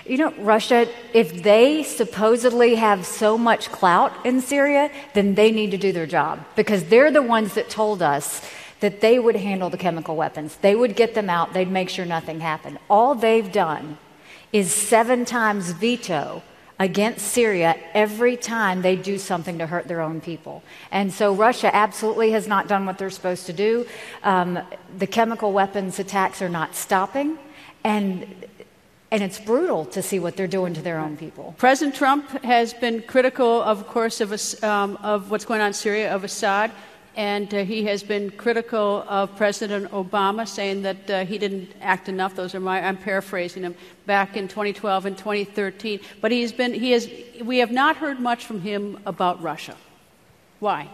You know, Russia, if they supposedly have so much clout in Syria, then they need to do their job, because they're the ones that told us that they would handle the chemical weapons. They would get them out. They'd make sure nothing happened. All they've done is 7 times veto against Syria every time they do something to hurt their own people. And so Russia absolutely has not done what they're supposed to do. The chemical weapons attacks are not stopping, and it's brutal to see what they're doing to their own people. President Trump has been critical, of course, of what's going on in Syria, of Assad. And he has been critical of President Obama, saying that he didn't act enough. I'm paraphrasing him, back in 2012 and 2013. But we have not heard much from him about Russia. Why?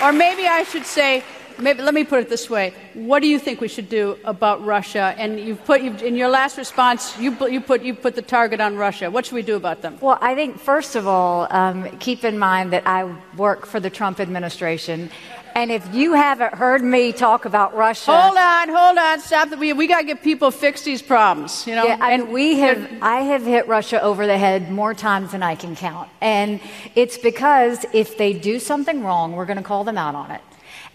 Or maybe I should say, let me put it this way. What do you think we should do about Russia? And in your last response, you put the target on Russia. What should we do about them? Well, I think, first of all, keep in mind that I work for the Trump administration. And if you haven't heard me talk about Russia... Hold on, stop. We got to get people fix these problems, you know? Yeah, I have hit Russia over the head more times than I can count. And it's because if they do something wrong, we're going to call them out on it.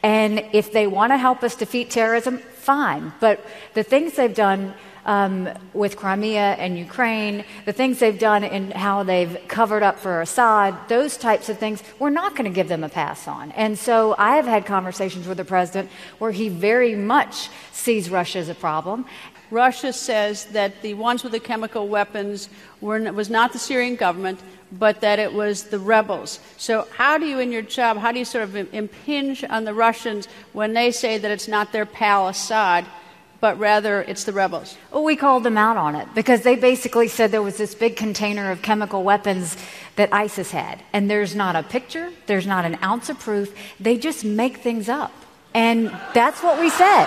And if they want to help us defeat terrorism, fine. But the things they've done with Crimea and Ukraine, the things they've done in how they've covered up for Assad, those types of things, we're not going to give them a pass on. And so I have had conversations with the president where he very much sees Russia as a problem. Russia says that the ones with the chemical weapons was not the Syrian government, but that it was the rebels. So how do you, in your job, how do you sort of impinge on the Russians when they say that it's not their pal Assad, but rather it's the rebels? Well, we called them out on it because they basically said there was this big container of chemical weapons that ISIS had. And there's not a picture, there's not an ounce of proof. They just make things up. And that's what we said.